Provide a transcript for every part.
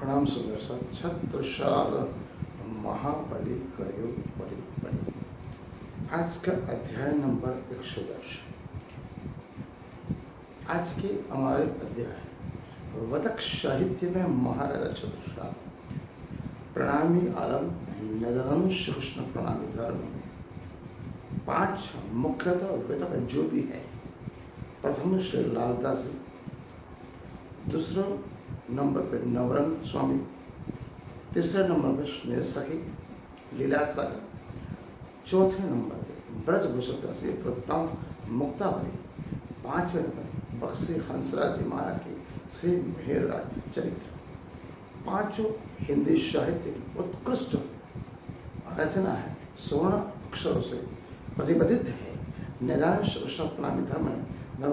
प्रणाम सुंदर छत्रशाल महाबली कयो बड़ी बड़ी। आज का अध्याय नंबर 110। आज के हमारे अध्याय वदक साहित्य में महाराजा छत्रशाल प्रणामी आलम नदरम श्री कृष्ण प्रणामी धर्म में 5 मुख्यतः वेदक जो भी है। प्रथम श्री लालदास जी, दूसरा नंबर पे नवरंग स्वामी, तीसरे नंबर पे स्नेह सखी लीला सागर, चौथे नंबर पे ब्रजभूषण दास वृत्तांत मुक्तावली, 5वें नंबर बक्सी हंसराज जी महाराज की श्री मेहरराज चरित्र। 5 हिंदी साहित्य की उत्कृष्ट रचना है, स्वर्ण अक्षरों से प्रतिबद्ध है। निदान कृष्ण प्रणामी धर्म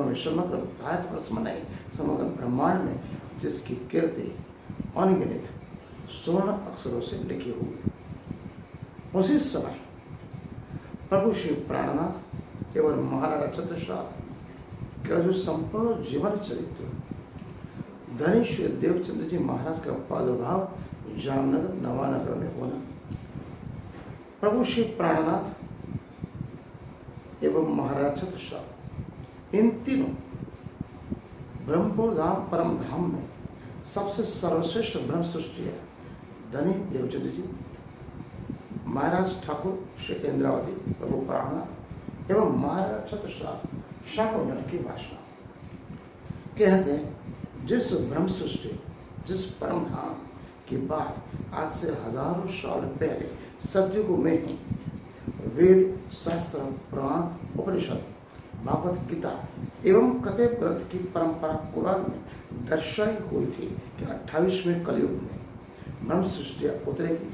में समग्र भारतवर्ष में नहीं, समग्र ब्रह्मांड में जिसकी कीर्ति अनगिनत स्वर्ण अक्षरों से लिखी हुई। उसी समय प्रभु श्री प्राणनाथ एवं महाराजा छत्रशाल का जो संपूर्ण जीवन चरित्र, धनी श्री देवचंद्र जी महाराज का प्रादुर्भाव जामनगर नवानगर में होना, प्रभु श्री प्राणनाथ एवं महाराज छत्रशाल, इन तीनों ब्रह्मपुर धाम परम धाम में सबसे सर्वश्रेष्ठ ब्रह्म सृष्टि है। धनी देवचंद्र जी महाराज ठाकुर श्री इंद्रावती प्रभु प्राणनाथ एवं महाराज छत्रशाल शाकुंडल की वासना कहते हैं। जिस ब्रह्म सृष्टि, जिस परम धाम की बात आज से हजारों साल पहले सतयुग में ही वेद शास्त्र पुराण उपनिषद भागवत गीता एवं कथे ग्रंथ की परंपरा कुरान में दर्शाई हुई थी कि 28वें कलयुग में ब्रह्म सृष्टि उतरेगी।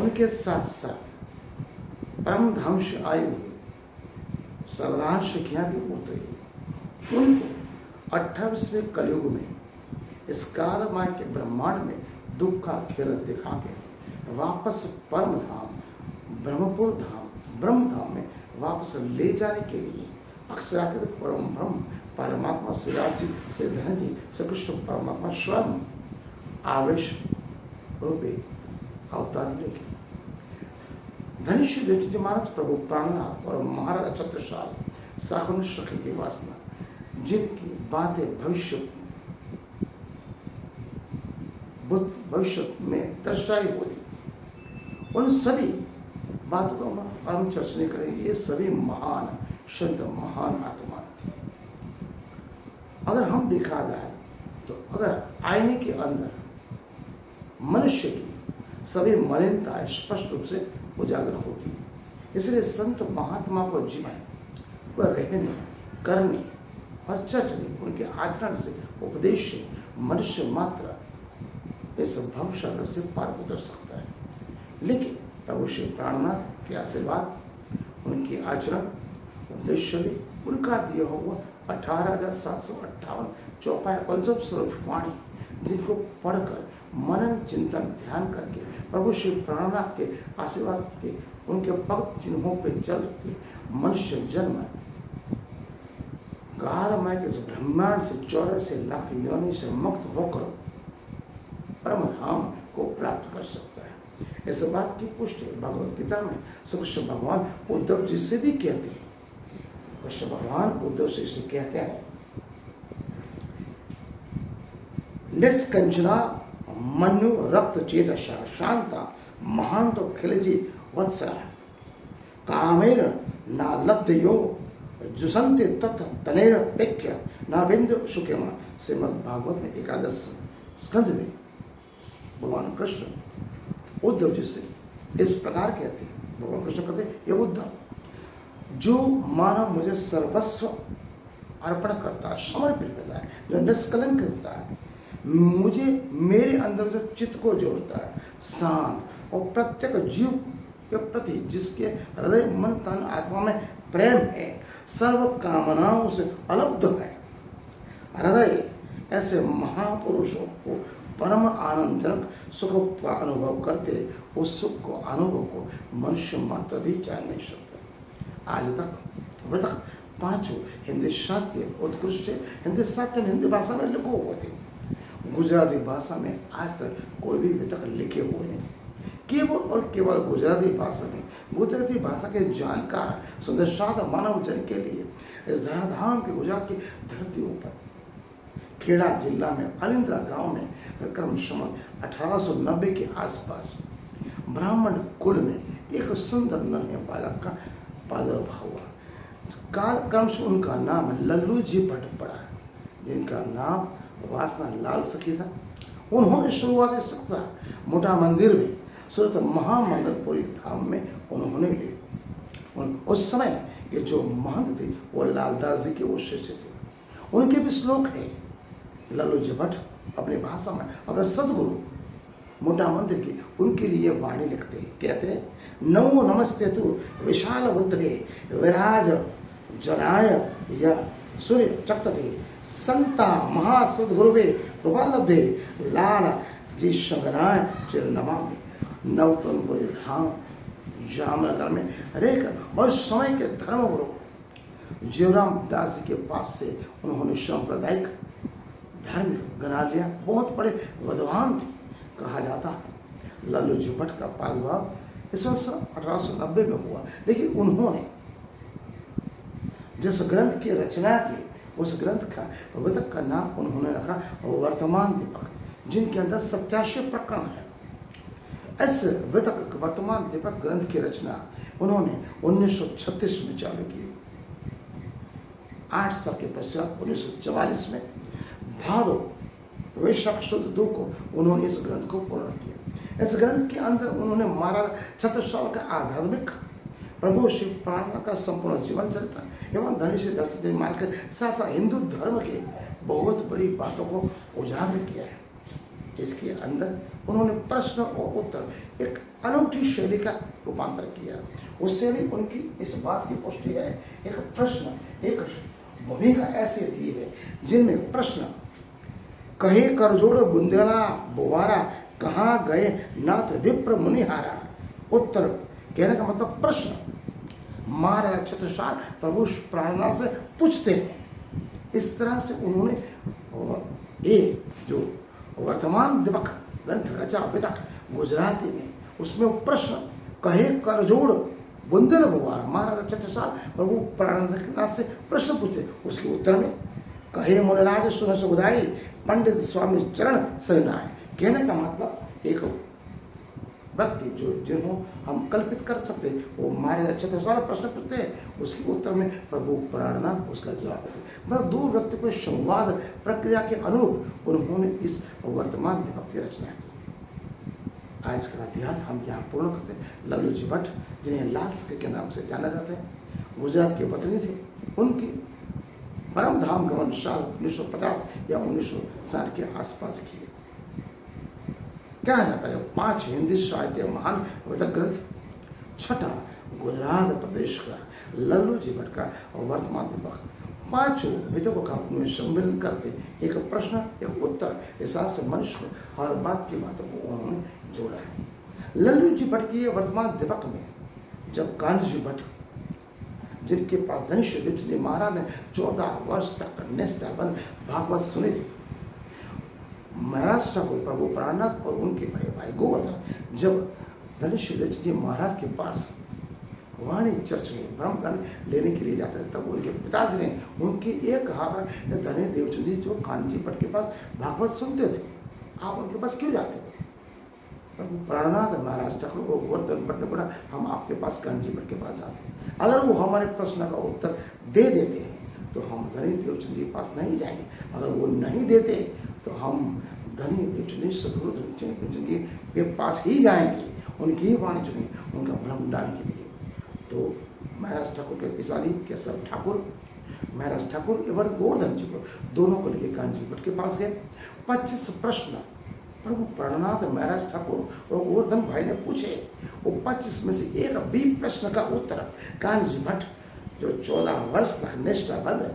उनके साथ साथ परम धाम से आई हुई सर्वदान शिखियां भी उतरेगी। उनको 28वें कलयुग में इस कालमय के ब्रह्मांड में दुख का खेल दिखा के वापस परम धाम ब्रह्मपुर धाम ब्रह्म धाम में वापस ले जाने के लिए अक्षरातीत परम ब्रह्म परमात्मा श्रीराज जी, श्री धन जी, श्री कृष्ण परमात्मा स्वयं आवेश रूपे अवतार लेके धनी श्री देवचंद्र महाराज प्रभु प्राणनाथ और महाराजा छत्रशाल शाकुंड सखी की वासना, जिनकी बातें भविष्य में दर्शाई हुई थी, उन सभी बातों को हम चर्चा नहीं करेंगे। ये सभी महान संत महान आत्मा थे। अगर हम देखा जाए तो अगर आईने के अंदर मनुष्य की सभी मलिनताएं स्पष्ट रूप से उजागर होती है, इसलिए संत महात्मा को जीवन पर रहने, करने और चर्चने, उनके आचरण से, उपदेश से मनुष्य मात्र इस भवसागर से पार उतर सकता है। लेकिन प्रभु श्री प्राणनाथ के आशीर्वाद, उनके आचरण, उपदेश शैली, उनका दिया हुआ 18,758 चौपाई पंचम स्वरूप वाणी, जिनको पढ़कर मनन चिंतन ध्यान करके प्रभु श्री प्राणनाथ के आशीर्वाद के उनके भक्त चिन्हों पे चल के मनुष्य जन्म कालमय के ब्रह्मांड से 84 लाख योनि से मुक्त होकर परम धाम को प्राप्त कर सकता है। इस बात की पुष्टि भगवत गीता में कृष्ण भगवान उद्धव जी से भी कहते हैं। कृष्ण भगवान उद्धव जी से कहते हैं, निष्कंचना मनु रक्त चेतसा शांता महांतो खिलजी वत्सरा कामेर ना लब्धयो जुसंते तत् तनेर पेक्य ना बिंदु सुखेमा। श्रीमद् भागवत में 11 स्कंद में भगवान कृष्ण उद्धव जी से इस प्रकार कहते हैं। भगवान कृष्ण कहते हैं, ये उद्धव, जो मानव मुझे सर्वस्व अर्पण करता है, समर्पित करता है, जो निष्कलंक होता है, मुझे मेरे अंदर जो चित्त को जोड़ता है, शांत और प्रत्येक जीव के प्रति जिसके हृदय मन तन आत्मा में प्रेम है, सर्व कामनाओं से अलब्ध है, हृदय ऐसे महापुरुषों को परम आनंदजनक सुख का अनुभव करते, उस सुख को अनुभव को मनुष्य मात्र भी जान नहीं सकता। आज तक 5 हिंदी साहित्य उत्कृष्ट हिंदी साहित्य में हिंदी भाषा में लिखे हुए थे। गुजराती भाषा में आज तक कोई भी वितक लिखे हुए नहीं थे। केवल और केवल गुजराती भाषा में गुजराती भाषा के जानकार सुदर्शन मानव जन के लिए इस धराधाम के गुजरात की धरतियों पर खेड़ा जिला में अलिंद्रा गांव में क्रमशः 1890 के आसपास ब्राह्मण कुल में एक सुंदर नन्हे बालक का प्रादुर्भाव हुआ। काल क्रम से उनका नाम लल्लू जी भट्ट पड़ा, जिनका नाम वासना लाल सखी था। उन्होंने शुरुआती शिक्षा मोटा मंदिर में सूरत महामंगलपुरी धाम में उन्होंने ली। उस समय के जो महंत थे वो लालदास जी के वो शिष्य थे। उनके भी श्लोक है। लल्लू जी भट्ट अपनी भाषा में अपने सदगुरु मोटा मंदिर की उनके लिए वाणी लिखते हैं। कहते हैं, नमो नमस्ते तु विशाल बुद्धे विराज जनाय या सूर्य चक्तते संता महासदगुरुवे कृपालब्धे लाल जी शंकराय चिरनमामि। नवतनपुरी धाम जामनगर में रहकर और समय के धर्मगुरु जीवराम दास जी के पास से उन्होंने सांप्रदायिक धार्मिक बना लिया। बहुत बड़े विद्वान थे कहा जाता है। लल्लू जी भट्ट का प्रादुर्भाव इस वर्ष 1890 में हुआ, लेकिन उन्होंने जिस ग्रंथ की रचना की उस ग्रंथ का वितक का नाम उन्होंने रखा वर्तमान दीपक, जिनके अंदर 87 प्रकरण है। इस वितक वर्तमान दीपक ग्रंथ की रचना उन्होंने 1936 में चालू की। 8 साल के पश्चात 1944 में भादो वैशाख शुद्ध 2 को उन्होंने इस ग्रंथ को पूर्ण किया। इस ग्रंथ के अंदर उन्होंने महाराज छत्रसाल का आध्यात्मिक प्रभु शिव प्रार्थना का संपूर्ण जीवन चरित्र एवं धनुष दर्शन मार्ग के साथ साथ हिंदू धर्म के बहुत बड़ी बातों को उजागर किया है। इसके अंदर उन्होंने प्रश्न और उत्तर एक अनूठी शैली का रूपांतर किया। उस शैली उनकी इस बात की पुष्टि है, एक प्रश्न एक भूमिका ऐसी दी है जिनमें प्रश्न कहे करजोड़ बुंदेला बुवारा कहाँ गए नाथ विप्र मुनिहारा। उत्तर कहने का मतलब प्रश्न महाराज छत्रसाल प्रभु प्रार्थना से पूछते हैं। इस तरह से उन्होंने ये जो वर्तमान दीपक ग्रंथ रचा वितक गुजराती में, उसमें प्रश्न कहे करजोड़ बुंदेला बुवारा महाराज छत्रसाल प्रभु प्रार्थना से प्रश्न पूछे, उसके उत्तर में कहे मुनिराज सुन सुखदाई पंडित स्वामी चरण शरणाय। कहने का मतलब एक व्यक्ति जो जिन्हों हम कल्पित कर सकते वो महाराज छत्रसाल प्रश्न पूछते हैं, उसके उत्तर में प्रभु प्राणनाथ उसका जवाब देते। मतलब 2 व्यक्ति को संवाद प्रक्रिया के अनुरूप उन्होंने इस वर्तमान दीपक की रचना की। आज का अध्ययन हम यहाँ पूर्ण करते हैं। लल्लू जी भट्ट, जिन्हें लाल सखी के नाम से जाना जाते हैं, गुजरात के वतनी थे। उनकी परम धाम गमन साल 1950 या 1960 के आसपास की। कहा जाता है 5 हिंदी साहित्य महान वितक ग्रंथ। छठा गुजरात प्रदेश का लल्लू जी भट्ट का वर्तमान दीपक। 5 वितकों का उनमें सम्मिलन करके एक प्रश्न एक उत्तर हिसाब से मनुष्य हर बात की बातों को उन्होंने जोड़ा है। लल्लू जी भट्ट की वर्तमान दीपक में जब कान्ह जी भट्ट, जिनके पास धनुष जी महाराज ने 14 वर्ष तक निष्ठाबंध भागवत सुनी थी, महाराज ठाकुर प्रभु प्राणनाथ और उनके भाई गोवर्धन जब धनुष जी महाराज के पास वाणी चर्च में ब्रह्म ज्ञान लेने के लिए जाते थे, तब उनके पिताजी ने उनके एक कहा धनी देवचंद जी जो कान्जी भट्ट के पास भागवत सुनते थे, आप उनके पास क्यों जाते हो? प्रभु प्राणनाथ महाराज ठाकुर को गोवर्धन भट्ट ने बोला, हम आपके पास कान्जी भट्ट के पास जाते हैं, अगर वो हमारे प्रश्न का उत्तर दे देते हैं तो हम धनी देवचंद जी के पास नहीं जाएंगे, अगर वो नहीं देते तो हम धनी देवचंद सदगुरु देवचंद जी के पास ही जाएंगे, उनकी ही वाणी सुनेंगे, उनका ब्रह्म दान के लिए। तो महाराज ठाकुर के पिताजी केशव ठाकुर, महाराज ठाकुर एवं गोवर्धन जी को दोनों को लेकर कान्जी भट्ट के पास गए। 25 प्रश्न प्रभु प्राणनाथ महाराज ठाकुर और गोवर्धन भाई ने पूछे। वो 25 में से एक भी प्रश्न का उत्तर कान्जी भट्ट जो 14 वर्ष तक निष्ठाबद्ध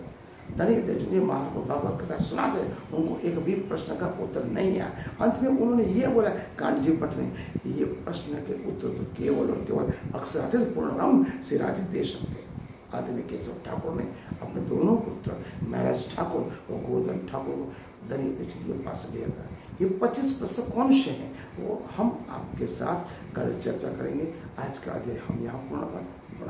धनी देवचंद जी महाराज को भागवत कथा सुनाते, उनको एक भी प्रश्न का उत्तर नहीं आया। अंत में उन्होंने ये बोला कान्जी भट्ट ने, ये प्रश्न के उत्तर तो केवल और केवल अक्षरार्थ पूर्ण राम से राज्य दे सकते। आदमी केशव ठाकुर ने अपने दोनों पुत्र महाराज ठाकुर और गोवर्धन ठाकुर को धनी दीक्षित के पास लिया था। ये 25 प्रसव कौन से हैं वो हम आपके साथ कल चर्चा करेंगे। आज का अध्याय हम यहाँ पूर्ण कर।